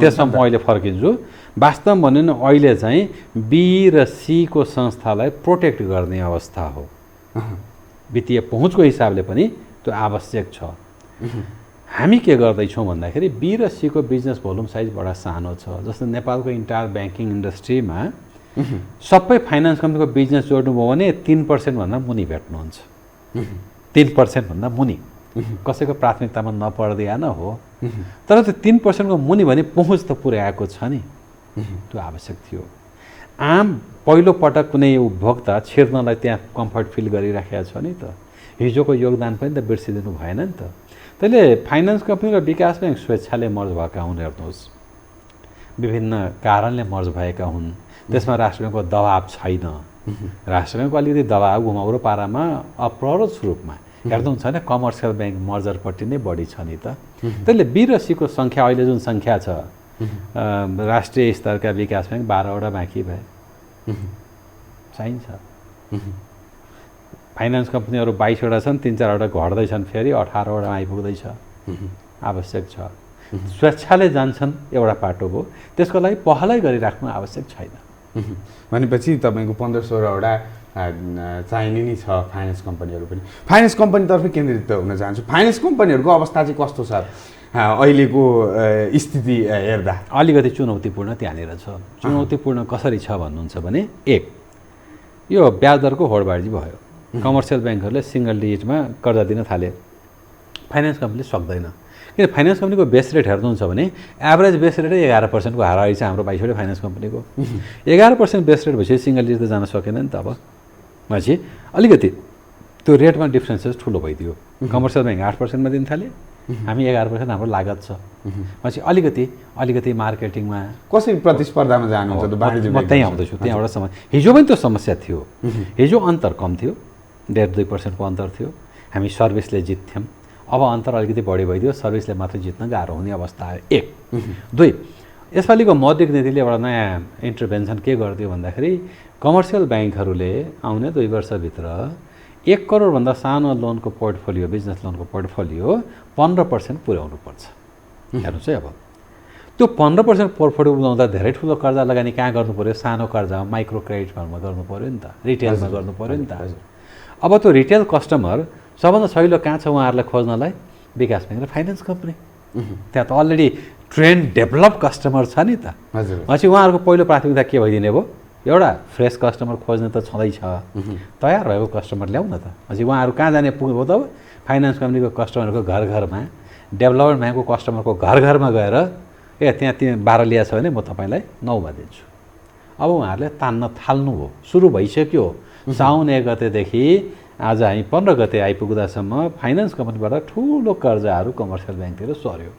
त्यसमा म अहिले फर्किन्छु। वास्तव भन्यो भने अहिले चाहिँ बी र सी को संस्थालाई प्रोटेक्ट गर्ने अवस्था हो। वित्तीय पहुँचको हिसाबले पनि त्यो आवश्यक छ। हामी के गर्दैछौँ भन्दाखेरि बी र सी को बिजनेस भोल्युम साइज बडा सानो छ। जस्तो नेपालको इन्टायर ब्याङ्किङ इन्डस्ट्रीमा सबै फाइनेन्स कम्पनीको बिजनेस जोड्नुभयो भने 3% भन्दा मुनि भेट्नुहुन्छ। 3% भन्दा मुनि कसैको प्राथमिकतामा नपर्दैन हो। तर त्यो 3% को मुनि भने पहुँच त पुर्याएको छ नि, त्यो आवश्यक थियो। आम पहिलो पटक कुनै उपभोक्ता छिर्नलाई त्यहाँ कम्फर्ट फिल गरिराखेको छ नि त। हिजोको योगदान पनि त बिर्सिदिनु भएन नि त। त्यसले फाइनेन्स कम्पनी र विकास ब्याङ्क स्वेच्छाले मर्ज भएका हुन्। हेर्नुहोस्, विभिन्न कारणले मर्ज भएका हुन्। त्यसमा राष्ट्र ब्याङ्कको दबाब छैन। राष्ट्र ब्याङ्कको अलिकति दबाब घुमाउरो पारामा अप्ररोच रूपमा हेर्नुहुन्छ भने कमर्सियल ब्याङ्क मर्जरपट्टि नै बढी छ नि त। त्यसले बी र सी को सङ्ख्या अहिले जुन सङ्ख्या छ, राष्ट्रिय स्तरका विकास ब्याङ्क 12वटा बाँकी भए चाहिन्छ। फाइनेन्स कम्पनीहरू 22वटा छन्, 3-4वटा घट्दैछन्, फेरि 18वटा आइपुग्दैछ। आवश्यक छ। स्वेच्छाले जान्छन् एउटा पाटो हो, त्यसको लागि पहलै गरिराख्नु आवश्यक छैन। भनेपछि तपाईँको 15-16वटा चाहिने नै छ फाइनेन्स कम्पनीहरू पनि। फाइनेन्स कम्पनीतर्फ केन्द्रित हुन चाहन्छु। फाइनेन्स कम्पनीहरूको अवस्था चाहिँ कस्तो छ अहिलेको स्थिति हेर्दा? अलिकति चुनौतीपूर्ण त्यहाँनिर छ। चुनौतीपूर्ण कसरी छ भन्नुहुन्छ भने, एक यो ब्याज दरको होडबाजी भयो। कमर्सियल ब्याङ्कहरूले सिङ्गल डिजिटमा कर्जा दिन थाले, फाइनेन्स कम्पनीले सक्दैन। किन फाइनेन्स कम्पनीको बेस रेट हेर्नुहुन्छ भने एभरेज बेस रेटै 11% को हाराहारी छ हाम्रो 22वटा फाइनेन्स कम्पनीको। 11% बेस रेट भएपछि सिङ्गल डिजिट त जान सकेन नि त। अब पछि अलिकति त्यो रेटमा डिफ्रेन्सेस ठुलो भइदियो। कमर्सियल ब्याङ्क 8%मा दिन थाले, हामी 11% हाम्रो लागत छ। पछि अलिकति मार्केटिङमा कसरी प्रतिस्पर्धामा जानुहुन्छ? म त्यहीँ आउँदैछु। त्यहाँ एउटा समस्या, हिजो पनि त्यो समस्या थियो। हिजो अन्तर कम थियो, 1.5-2% को अन्तर थियो। हामी सर्भिसले जित्थ्यौँ। अब अन्तर अलिकति बढी भइदियो, सर्भिसले मात्र जित्न गाह्रो हुने अवस्था आयो। 1, 2 यसपालिको मौद्रिक नीतिले एउटा नयाँ इन्टरभेन्सन के गरिदियो भन्दाखेरि कमर्सियल ब्याङ्कहरूले आउने 2 वर्षभित्र 1 करोडभन्दा सानो लोनको पोर्टफोलियो, बिजनेस लोनको पोर्टफोलियो 15% पुर्याउनु पर्छ। हेर्नुहोस् है अब त्यो 15% पोर्टफोलियो बनाउँदा धेरै ठुलो कर्जा लगानी कहाँ गर्नु पऱ्यो, सानो कर्जा माइक्रो क्रेडिट फर्ममा गर्नु पऱ्यो नि त, रिटेलमा गर्नु पऱ्यो नि त। अब त्यो रिटेल कस्टमर सबभन्दा सजिलो कहाँ छ उहाँहरूलाई खोज्नलाई, विकास ब्याङ्क र फाइनेन्स कम्पनी। त्यहाँ त अलरेडी ट्रेन्ड डेभलप कस्टमर छ नि त। पछि उहाँहरूको पहिलो प्राथमिकता के भइदिने भयो, एउटा फ्रेस कस्टमर खोज्ने त छँदैछ, तयार भएको कस्टमर ल्याउँ न त। पछि उहाँहरू कहाँ जाने पुग्नुभयो त, फाइनेन्स कम्पनीको कस्टमरको घर घरमा, डेभलपमेन्ट ब्याङ्कको कस्टमरको घर घरमा गएर त्यहाँ 12 लिया छ भने म तपाईँलाई 9 मा दिन्छु। अब उहाँहरूले तान्न थाल्नु हो, सुरु भइसक्यो। साउन 1 गतेदेखि आज हामी 15 गते आइपुग्दासम्म फाइनेन्स कम्पनीबाट ठुलो कर्जाहरू कमर्सियल ब्याङ्कतिर सर्यो।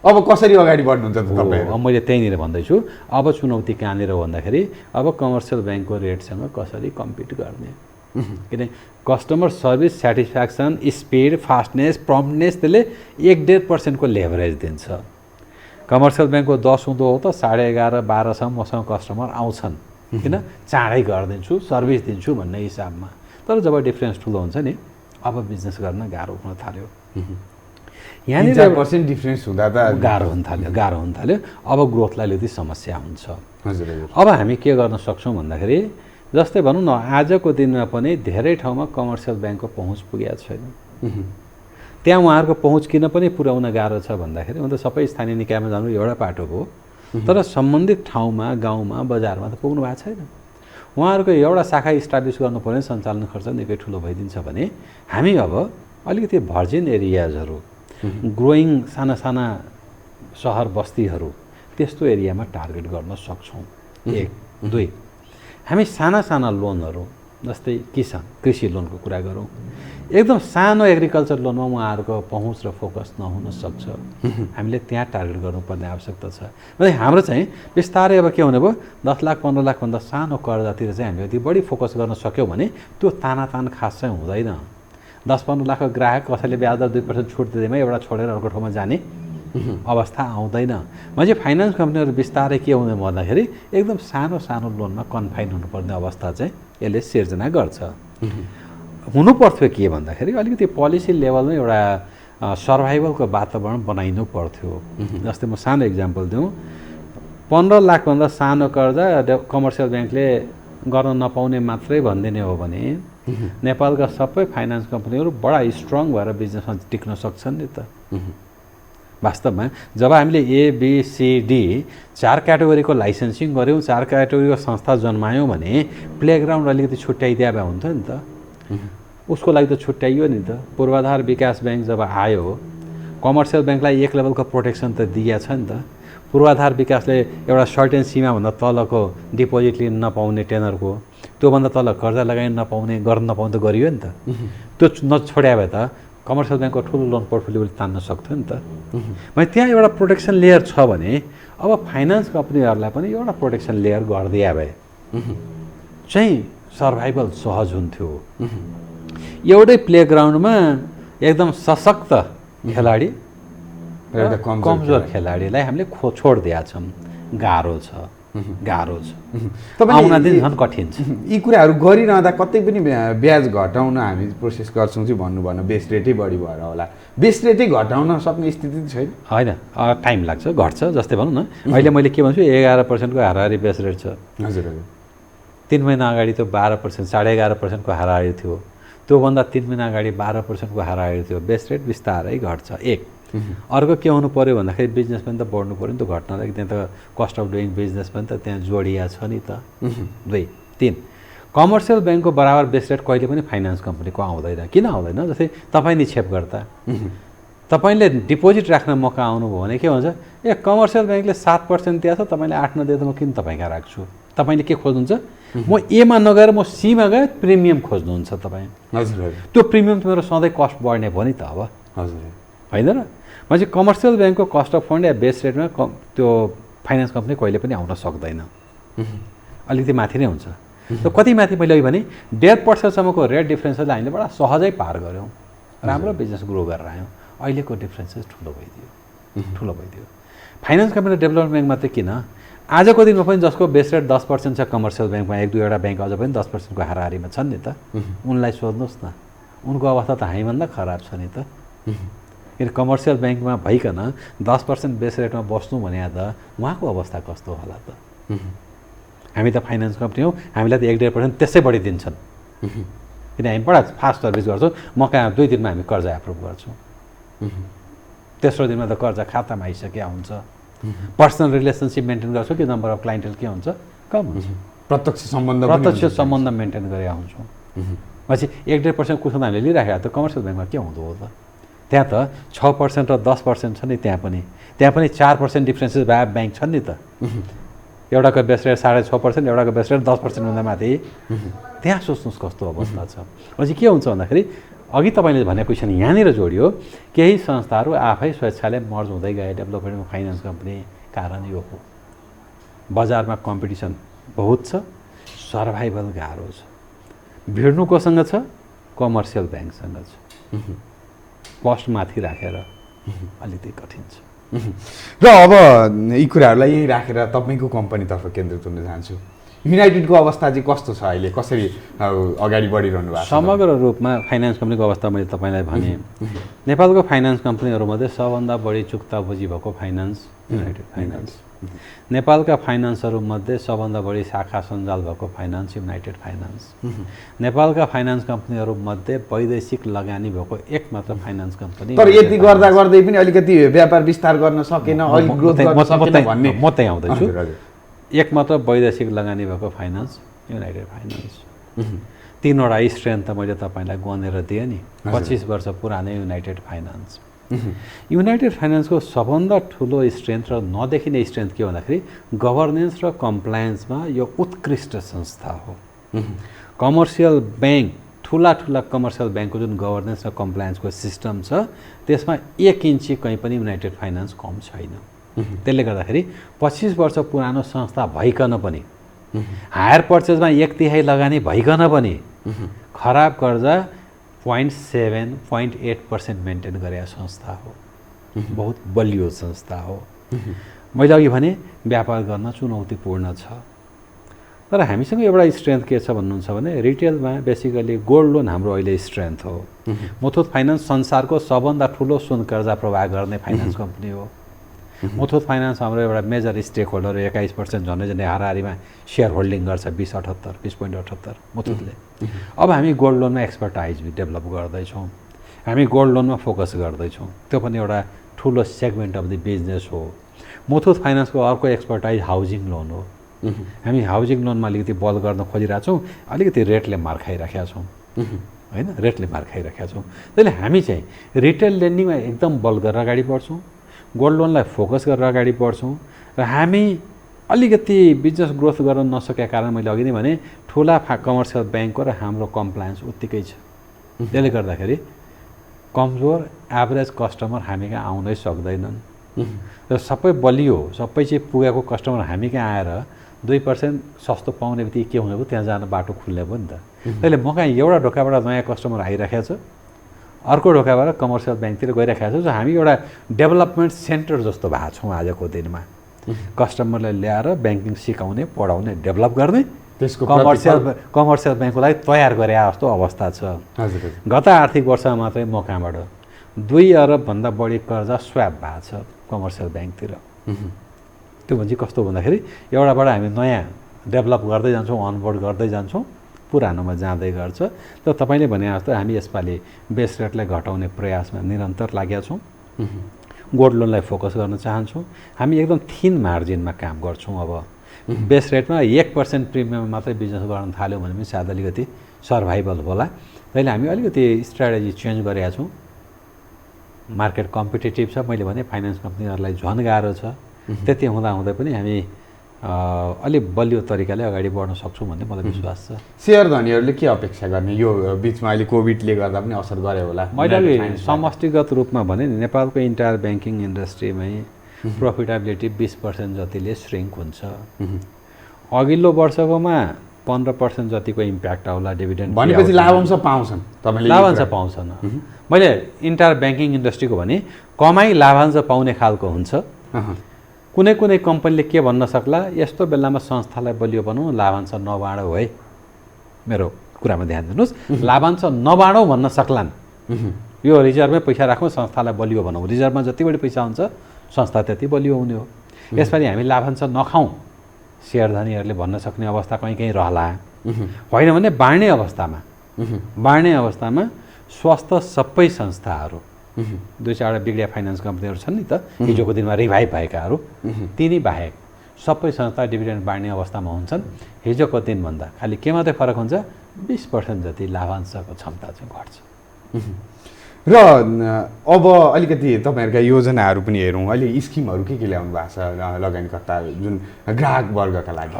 अब कसरी अगाडि बढ्नुहुन्छ त तपाईहरु? अब मैले त्यहीँनिर भन्दैछु, अब चुनौती कहाँनिर भन्दाखेरि अब कमर्सियल ब्याङ्कको रेटसँग कसरी कम्पिट गर्ने। किनभने customer service satisfaction, speed, fastness, promptness त्यसले 1-1.5% को लेभरेज दिन्छ। कमर्सियल ब्याङ्कको 10 हुँदो हो त 11:30-12सम्म मसँग कस्टमर आउँछन्, किन चाँडै गरिदिन्छु, सर्भिस दिन्छु भन्ने हिसाबमा। तर जब डिफ्रेन्स ठुलो हुन्छ नि, अब बिजनेस गर्न गाह्रो हुन थाल्यो। यहाँनिर 4% डिफ्रेन्स हुँदा त गाह्रो हुन थाल्यो। अब ग्रोथलाई लिँदै समस्या हुन्छ। हजुर। अब हामी के गर्न सक्छौँ भन्दाखेरि, जस्तै भनौँ न आजको दिनमा पनि धेरै ठाउँमा कमर्सियल ब्याङ्कको पहुँच पुगेको छैन। त्यहाँ उहाँहरूको पहुँच किन पनि पुर्याउन गाह्रो छ भन्दाखेरि, अन्त सबै स्थानीय निकायमा जानु एउटा पाटो हो, तर सम्बन्धित ठाउँमा, गाउँमा, बजारमा त पुग्नु भएको छैन। उहाँहरूको एउटा शाखा इस्टाब्लिस गर्नु पर्ने सञ्चालन खर्च निकै ठुलो भइदिन्छ भने हामी अब अलिकति भर्जिन एरियाजहरू, ग्रोइङ साना सहर बस्तीहरू, त्यस्तो एरियामा टार्गेट गर्न सक्छौँ। 1, 2 हामी साना लोनहरू जस्तै कृषि लोनको कुरा गरौँ, एकदम सानो एग्रिकल्चर लोनमा उहाँहरूको पहुँच र फोकस नहुन सक्छ। हामीले त्यहाँ टार्गेट गर्नुपर्ने आवश्यकता छ। भने हाम्रो चाहिँ बिस्तारै अब के हुने भयो, 10 लाख 15 लाखभन्दा सानो कर्जातिर चाहिँ हामी यदि बढी फोकस गर्न सक्यौँ भने त्यो तानातान खास चाहिँ हुँदैन। 10-15 लाखको ग्राहक कसैले ब्याज दर 2% छुट दिँदैमा एउटा छोडेर अर्को ठाउँमा जाने अवस्था आउँदैन। मैले फाइनेन्स कम्पनीहरू बिस्तारै के हुने भन्दाखेरि एकदम सानो लोनमा कन्फाइन हुनुपर्ने अवस्था चाहिँ यसले सिर्जना गर्छ। हुनु पर्थ्यो के भन्दाखेरि अलिकति पोलिसी लेभलमा एउटा सर्भाइभलको वातावरण बनाइनु पर्थ्यो। जस्तै म सानो इक्जाम्पल दिउँ, 15 लाखभन्दा सानो कर्जा कमर्सियल ब्याङ्कले गर्न नपाउने मात्रै भनिदिने हो भने नेपालका सबै फाइनेन्स कम्पनीहरू बडा स्ट्रङ भएर बिजनेसमा टिक्न सक्छन् नि त। वास्तवमा जब हामीले ABCD 4 क्याटेगोरीको लाइसेन्सिङ गऱ्यौँ, 4 क्याटेगोरीको संस्था जन्मायौँ भने प्लेग्राउन्ड अलिकति छुट्याइदिया भए हुन्थ्यो नि त। उसको लागि त छुट्याइयो नि त। पूर्वाधार विकास ब्याङ्क जब आयो, कमर्सियल ब्याङ्कलाई 1 लेभलको प्रोटेक्सन त दिया छ नि त। पूर्वाधार विकासले एउटा सर्टेन सीमाभन्दा तलको डिपोजिट लिन नपाउने टेनरको, त्योभन्दा तल कर्जा लगाइन गर्न नपाउने त गरियो नि त। त्यो नछोड्या भए त कमर्सियल ब्याङ्कको ठुलो लोन पोर्टफोलियोले तान्न सक्थ्यो नि त। भने त्यहाँ एउटा प्रोटेक्सन लेयर छ भने अब फाइनेन्स कम्पनीहरूलाई पनि एउटा प्रोटेक्सन लेयर गरिदिया भए चाहिँ सर्भाइभल सहज हुन्थ्यो। एउटै प्लेग्राउन्डमा एकदम सशक्त खेलाडी र कमजोर खेलाडीलाई हामीले छोडिदिएका छौँ। गाह्रो छ। आउन दिन झन् कठिन छ। यी कुराहरू गरिरहँदा कतै पनि ब्याज घटाउन हामी प्रोसेस गर्छौँ चाहिँ भन्नु बेस रेटै बढी भएर होला। बेस रेटै घटाउन सक्ने स्थिति छैन? होइन, टाइम लाग्छ, घट्छ। जस्तै भनौँ न अहिले मैले के भन्छु, 11% को हाराहारी बेस रेट छ। हजुर। 3 महिना अगाडि त 12%, 11.5% को हाराहारी थियो। त्योभन्दा 3 महिना अगाडि 12% को हाराहारी थियो। बेस रेट बिस्तारै घट्छ। 1 अर्को के हुनु पर्यो भन्दाखेरि बिजनेस पनि त बढ्नु पऱ्यो नि त घट्नलाई। त्यहाँ त कस्ट अफ डुइङ बिजनेस पनि त त्यहाँ जोडिया छ नि त। 2, 3 कमर्सियल ब्याङ्कको बराबर बेस रेट कहिले पनि फाइनेन्स कम्पनीको आउँदैन। किन आउँदैन? जस्तै तपाईँ निक्षेपकर्ता, तपाईँले डिपोजिट राख्न मौका आउनुभयो भने के हुन्छ, कमर्सियल ब्याङ्कले 7% दिएको छ, तपाईँले 8 नदिए त म किन तपाईँ कहाँ राख्छु? तपाईँले के खोज्नुहुन्छ? म एमा नगएर म सीमा गएर प्रिमियम खोज्नुहुन्छ तपाईँ। हजुर। त्यो प्रिमियम त मेरो सधैँ कस्ट बढ्ने भयो नि त अब। हजुर। होइन र? मैले कमर्सियल ब्याङ्कको cost of fund yeah base रेटमा त्यो फाइनेन्स कम्पनी कहिले पनि आउन सक्दैन। अलिकति माथि नै हुन्छ। त कति माथि? मैले भने 1.5%सम्मको रेट डिफ्रेन्सले हामीले बडा सहजै पार गऱ्यौँ, राम्रो बिजनेस ग्रो गरेर आयौँ। अहिलेको डिफ्रेन्सेस ठुलो भइदियो। फाइनेन्स कम्पनी डेभलपमेन्ट ब्याङ्कमा त किन आजको दिनमा पनि जसको बेस रेट 10% छ कमर्सियल ब्याङ्कमा, 1-2वटा ब्याङ्क अझ पनि 10% को हाराहारीमा छन् नि त। उनलाई सोध्नुहोस् न, उनको अवस्था त हामीभन्दा खराब छ नि त। किन कमर्सियल ब्याङ्कमा भइकन 10% बेस रेटमा बस्नु भने त उहाँको अवस्था कस्तो होला त? हामी त फाइनेन्स कम्पनी हौ, हामीलाई त 1-1.5% त्यसै बढी दिन्छन्। किन हामी बडा फास्ट सर्भिस गर्छौँ। म कहाँ 2 दिनमा हामी कर्जा एप्रुभ गर्छौँ, तेस्रो दिनमा त कर्जा खातामा आइसकेको हुन्छ। पर्सनल रिलेसनसिप मेन्टेन गर्छौँ कि नम्बर अफ क्लाइन्टेल के हुन्छ, कम हुन्छ। प्रत्यक्ष सम्बन्ध मेन्टेन गरेका हुन्छौँ। पछि 1-1.5% कुसुम हामीले लिइराखेको त कमर्सियल ब्याङ्कमा के हुँदो हो त? त्यहाँ त 6% र 10% छ नि, त्यहाँ पनि 4% डिफ्रेन्सेस भए ब्याङ्क छन् नि त। एउटाको बेस रेट 6.5%, एउटाको बेस रेट 10% भन्दा माथि। त्यहाँ सोच्नुहोस् कस्तो अवस्था छ। पछि के हुन्छ भन्दाखेरि अघि तपाईँले भनेको क्वेसन यहाँनिर जोडियो, केही संस्थाहरू आफै स्वेच्छाले मर्ज हुँदै गए डेभलपमेन्ट फाइनेन्स कम्पनी। कारण यो हो बजारमा कम्पिटिसन बहुत छ, सर्भाइभल गाह्रो छ। भिड्नु कोसँग छ? कमर्सियल ब्याङ्कसँग छ। कस्ट माथि राखेर अलिकति कठिन छ। र अब यी कुराहरूलाई यहीँ राखेर तपाईँको कम्पनीतर्फ केन्द्रित हुन चाहन्छु। युनाइटेडको अवस्था चाहिँ कस्तो छ अहिले? कसरी अगाडि बढिरहनु भएको छ? समग्र रूपमा फाइनेन्स कम्पनीको अवस्था मैले तपाईँलाई भने, नेपालको फाइनेन्स कम्पनीहरूमध्ये सबभन्दा बढी चुक्ताबुझी भएको फाइनेन्स युनाइटेड फाइनेन्स। नेपालका फाइनेन्सहरूमध्ये सबभन्दा बढी शाखा सञ्जाल भएको फाइनेन्स युनाइटेड फाइनेन्स। नेपालका फाइनेन्स कम्पनीहरूमध्ये वैदेशिक लगानी भएको एकमात्र फाइनेन्स कम्पनी। तर यति गर्दा गर्दै पनि अलिकति व्यापार विस्तार गर्न सकेन, अलिक ग्रोथ गर्न सकेन भन्ने म त्यहीँ आउँदैछु। एकमात्र वैदेशिक लगानी भएको फाइनेन्स युनाइटेड फाइनेन्स। 3वटा स्ट्रेन्थ त मैले तपाईँलाई गनेर दिएँ नि। 25 वर्ष पुरानै युनाइटेड फाइनेन्स। युनाइटेड फाइनेन्सको सबभन्दा ठुलो स्ट्रेन्थ र नदेखिने स्ट्रेन्थ के भन्दाखेरि गभर्नेन्स र कम्प्लायन्समा यो उत्कृष्ट संस्था हो। कमर्सियल ब्याङ्क, ठुला कमर्सियल ब्याङ्कको जुन गभर्नेन्स र कम्प्लायन्सको सिस्टम छ त्यसमा 1 इन्ची कहीँ पनि युनाइटेड फाइनेन्स कम छैन। त्यसले गर्दाखेरि 25 वर्ष पुरानो संस्था भइकन पनि, हायर पर्चेजमा 1/3 लगानी भइकन पनि खराब कर्जा 0.7-0.8% मेन्टेन गरेका संस्था हो। बहुत बलियो संस्था हो। मैले अघि भने व्यापार गर्न चुनौतीपूर्ण छ, तर हामीसँग एउटा स्ट्रेन्थ के छ भन्नुहुन्छ भने रिटेलमा बेसिकली गोल्ड लोन हाम्रो अहिले स्ट्रेन्थ हो। मुथुट फाइनेन्स संसारको सबभन्दा ठुलो सुन कर्जा प्रवाह गर्ने फाइनेन्स कम्पनी हो। मुथुट फाइनेन्स हाम्रो एउटा मेजर स्टेक होल्डर 21% झन्डै हाराहारीमा सेयर होल्डिङ गर्छ 20.78 मुथुटले। अब हामी गोल्ड लोनमा एक्सपर्टाइज डेभलप गर्दैछौँ, हामी गोल्ड लोनमा फोकस गर्दैछौँ। त्यो पनि एउटा ठुलो सेगमेन्ट अफ द बिजनेस हो। मुथुट फाइनेन्सको अर्को एक्सपर्टाइज हाउजिङ लोन हो। हामी हाउजिङ लोनमा अलिकति बल गर्न खोजिरहेको छौँ, अलिकति रेटले मार खाइराखेका छौँ होइन, रेटले मार खाइराखेका छौँ। त्यसले हामी चाहिँ रिटेल लेन्डिङमा एकदम बल गरेर अगाडि बढ्छौँ, गोल्ड लोनलाई फोकस गरेर अगाडि बढ्छौँ। र हामी अलिकति बिजनेस ग्रोथ गर्न नसकेका कारण मैले अघि नै भने ठुला कमर्सियल ब्याङ्कको र हाम्रो कम्प्लायन्स उत्तिकै छ। त्यसले गर्दाखेरि कमजोर एभरेज कस्टमर हामी कहाँ आउनै सक्दैनन्। र सबै बलियो, सबै चाहिँ पुगेको कस्टमर हामी कहाँ आएर 2% सस्तो पाउने बित्तिकै के हुने भयो, त्यहाँ जान बाटो खुल्ने भयो नि त। त्यसले म कहाँ एउटा ढोकाबाट नयाँ कस्टमर आइराखेको छ, अर्को ढोकाबाट कमर्सियल ब्याङ्कतिर गइराखेको छ। हामी एउटा डेभलपमेन्ट सेन्टर जस्तो भएको छौँ आजको दिनमा। कस्टमरलाई ल्याएर ब्याङ्किङ सिकाउने, पढाउने, डेभलप गर्ने, त्यसको कमर्सियल ब्याङ्कको लागि तयार गरे जस्तो अवस्था छ। गत आर्थिक वर्षमा मात्रै म कहाँबाट 2 अरबभन्दा बढी कर्जा स्व्याप भएको छ कमर्सियल ब्याङ्कतिर। त्यो भने चाहिँ कस्तो भन्दाखेरि एउटाबाट हामी नयाँ डेभलप गर्दै जान्छौँ, अनबोर्ड गर्दै जान्छौँ, पुरानोमा जाँदै गर्छ। तर तपाईँले भने जस्तो हामी यसपालि बेस रेटलाई घटाउने प्रयासमा निरन्तर लागेका छौँ। गोल्ड लोनलाई फोकस गर्न चाहन्छौँ। हामी एकदम थिन मार्जिनमा काम गर्छौँ। अब बेस रेटमा 1% प्रिमियम मात्रै बिजनेस गर्न थाल्यो भने पनि सायद अलिकति सर्भाइभल होला। त्यसले हामी अलिकति स्ट्राटेजी चेन्ज गरेका छौँ। मार्केट कम्पिटेटिभ छ, मैले भने फाइनेन्स कम्पनीहरूलाई झन् गाह्रो छ। त्यति हुँदाहुँदै पनि हामी अलिक बलियो तरिकाले अगाडि बढ्न सक्छौँ भन्ने मलाई विश्वास छ। सेयर धनीहरूले के अपेक्षा गर्ने? यो बिचमा अहिले कोभिडले गर्दा पनि असर गरे होला। मैले समष्टिगत रूपमा भने नि नेपालको इन्टायर ब्याङ्किङ इन्डस्ट्रीमै प्रफिटेबिलिटी 20% जतिले श्रिङ्क हुन्छ। अघिल्लो वर्षकोमा 15% जतिको इम्प्याक्ट आउला डिभिडेन्ड भनेपछि लाभांश पाउँछन् तपाईँले? लाभांश पाउँछन्। मैले इन्टायर ब्याङ्किङ इन्डस्ट्रीको भने कमाइ लाभांश पाउने खालको हुन्छ। कुनै कुनै कम्पनीले के भन्न सक्ला, यस्तो बेलामा संस्थालाई बलियो बनाऊ, लाभांश नबाँडौ है। मेरो कुरामा ध्यान दिनुहोस्, लाभांश नबाँडौ भन्न सक्लान्। यो रिजर्भमै पैसा राखौँ, संस्थालाई बलियो बनाऊ। रिजर्भमा जति बढी पैसा हुन्छ संस्था त्यति बलियो हुने हो। यसपालि हामी लाभांश नखाउँ सेयर धनीहरूले भन्न सक्ने अवस्था कहीँ कहीँ रहला। होइन भने बाँड्ने अवस्थामा स्वस्थ सबै संस्थाहरू, 2-4वटा बिग्रिया फाइनेन्स कम्पनीहरू छन् नि त हिजोको दिनमा रिभाइभ भएकाहरू, तिनी बाहेक सबै संस्था डिभिडेन्ड बाँड्ने अवस्थामा हुन्छन्। हिजोको दिनभन्दा खालि के मात्रै फरक हुन्छ, 20% जति लाभांशको क्षमता चाहिँ घट्छ। र अब अलिकति तपाईँहरूका योजनाहरू पनि हेरौँ, अहिले स्किमहरू के ल्याउनु भएको छ लगानीकर्ता जुन ग्राहक वर्गका लागि?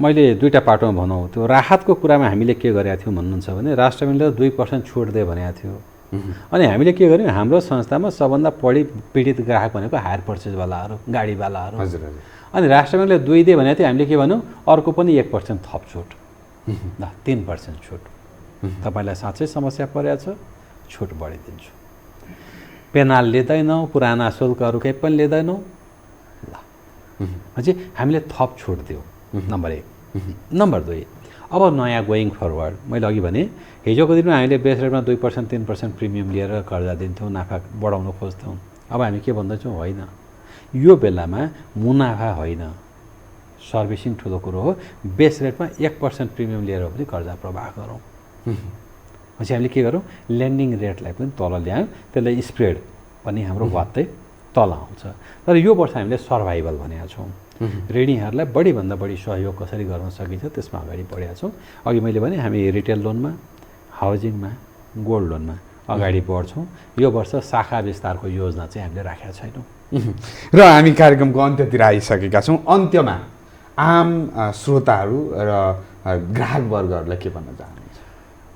मैले दुईवटा पाटोमा भनौँ, त्यो राहतको कुरामा हामीले के गरेका थियौँ भन्नुहुन्छ भने राष्ट्र ब्याङ्कले 2% छुट दे भनेको थियो। अनि हामीले के गर्यौँ, हाम्रो संस्थामा सबभन्दा बढी पीडित ग्राहक भनेको हायर पर्चेजवालाहरू, गाडीवालाहरू। हजुर। अनि राष्ट्र ब्याङ्कले 2 दे भनेको थियो, हामीले के भन्यौँ, अर्को पनि 1% थप छुट, ल 3% छुट। तपाईँलाई साँच्चै समस्या परेको छ, छुट बढिदिन्छु। पेनाल लिँदैनौँ, पुराना शुल्कहरू केही पनि लिँदैनौँ, ल अझै हामीले थप छुट दियौँ, नम्बर 1। नम्बर 2, अब नयाँ गोइङ फरवर्ड, मैले अघि भने हिजोको दिनमा हामीले बेस रेटमा 2% 3% प्रिमियम लिएर कर्जा दिन्थ्यौँ, नाफा बढाउन खोज्थ्यौँ। अब हामी के भन्दैछौँ, होइन यो बेलामा मुनाफा होइन, सर्भिसिङ ठुलो कुरो हो, बेस रेटमा 1% प्रिमियम लिएर पनि कर्जा प्रवाह गरौँ। पछि हामीले के गरौँ, लेन्डिङ रेटलाई पनि तल ल्यायौँ, त्यसले स्प्रेड पनि हाम्रो भत्तै तल आउँछ। तर यो वर्ष हामीले सर्भाइभल भनेका छौँ, ऋणीहरूलाई बढीभन्दा बढी सहयोग कसरी गर्न सकिन्छ त्यसमा अगाडि बढेका छौँ। अघि मैले भने हामी रिटेल लोनमा, हाउजिङमा, गोल्ड लोनमा अगाडि बढ्छौँ। यो वर्ष शाखा विस्तारको योजना चाहिँ हामीले राखेका छैनौँ। र हामी कार्यक्रमको अन्त्यतिर आइसकेका छौँ। अन्त्यमा आम श्रोताहरू र ग्राहक वर्गहरूलाई के भन्न चाहनुहुन्छ?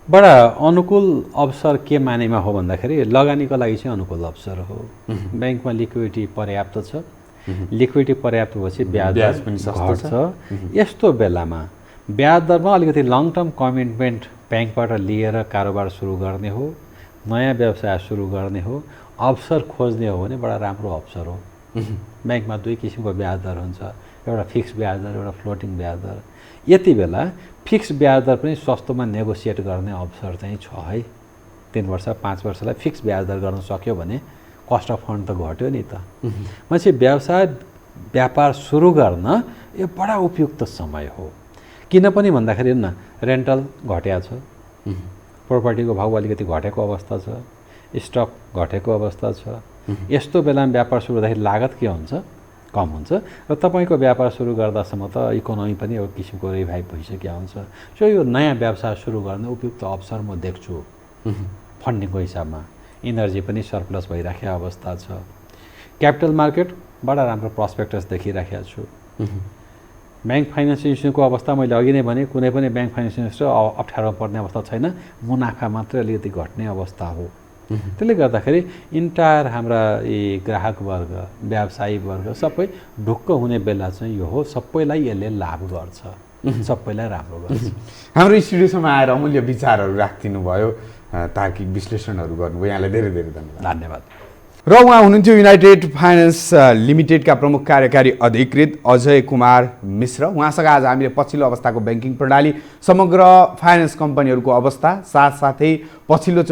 बडा अनुकूल अवसर के मानेमा हो भन्दाखेरि लगानीको लागि चाहिँ अनुकूल अवसर हो। ब्याङ्कमा लिक्विडिटी पर्याप्त छ, लिक्विडिटी पर्याप्त भएपछि ब्याज पनि घट्छ। यस्तो बेलामा ब्याज दरमा अलिकति लङ टर्म कमिटमेन्ट ब्याङ्कबाट लिएर कारोबार सुरु गर्ने हो, नयाँ व्यवसाय सुरु गर्ने हो, अवसर खोज्ने हो भने बडा राम्रो अवसर हो। ब्याङ्कमा 2 किसिमको ब्याज दर हुन्छ, एउटा फिक्स ब्याज दर, एउटा फ्लोटिङ ब्याज दर। यति बेला फिक्स ब्याज दर पनि सस्तोमा नेगोसिएट गर्ने अवसर चाहिँ छ है। 3 वर्ष 5 वर्षलाई फिक्स ब्याज दर गर्न सक्यो भने कस्ट अफ फन्ड त घट्यो नि त। मान्छे व्यवसाय व्यापार सुरु गर्न यो बडा उपयुक्त समय हो। किन पनि भन्दाखेरि न रेन्टल घट्या छ, प्रोपर्टीको भाउ अलिकति घटेको अवस्था छ, स्टक घटेको अवस्था छ। यस्तो बेलामा व्यापार सुरु गर्दाखेरि लागत के हुन्छ, कम हुन्छ र तपाईँको व्यापार सुरु गर्दासम्म त इकोनोमी पनि एउटा किसिमको रिभाइभ भइसक्यो हुन्छ। सो यो नयाँ व्यवसाय सुरु गर्ने उपयुक्त अवसर म देख्छु। फन्डिङको हिसाबमा इनर्जी पनि सरप्लस भइराखेको अवस्था छ। क्यापिटल मार्केट बडा राम्रो प्रोस्पेक्टस देखिराखेको छु। ब्याङ्क फाइनेन्स इन्स्टिट्युसनको अवस्था मैले अघि नै भने, कुनै पनि ब्याङ्क फाइनेन्स इन्स्टिट्युट अप्ठ्यारो पर्ने अवस्था छैन, मुनाफा मात्रै अलिकति घट्ने अवस्था हो। त्यसले गर्दाखेरि इन्टायर हाम्रा यी ग्राहक वर्ग, व्यवसायी वर्ग सबै ढुक्क हुने बेला चाहिँ यो हो। सबैलाई यसले लाभ गर्छ, सबैलाई राम्रो गर्छ। हाम्रो स्टुडियोसम्म आएर अमूल्य विचारहरू राखिदिनु भयो, तार्किक विश्लेषणहरू गर्नुभयो, यहाँलाई धेरै धेरै धन्यवाद। र उहाँ हुनुहुन्थ्यो युनाइटेड फाइनेन्स लिमिटेडका प्रमुख कार्यकारी अधिकृत अजय कुमार मिश्र। उहाँसँग आज हामीले पछिल्लो अवस्थाको ब्याङ्किङ प्रणाली, समग्र फाइनेन्स कम्पनीहरूको अवस्था, साथसाथै पछिल्लो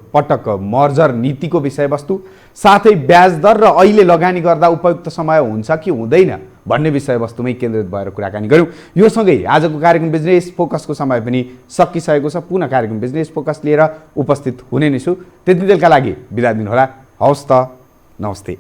पटक मर्जर नीतिको विषयवस्तु, साथै ब्याज दर र अहिले लगानी गर्दा उपयुक्त समय हुन्छ कि हुँदैन भन्ने विषयवस्तुमै केन्द्रित भएर कुराकानी गऱ्यौँ। यो सँगै आजको कार्यक्रम बिजनेस फोकसको समय पनि सकिसकेको छ। पुनः कार्यक्रम बिजनेस फोकस लिएर उपस्थित हुने नै छु। त्यति बेलका लागि बिदा दिनुहोला। हवस् त, नमस्ते।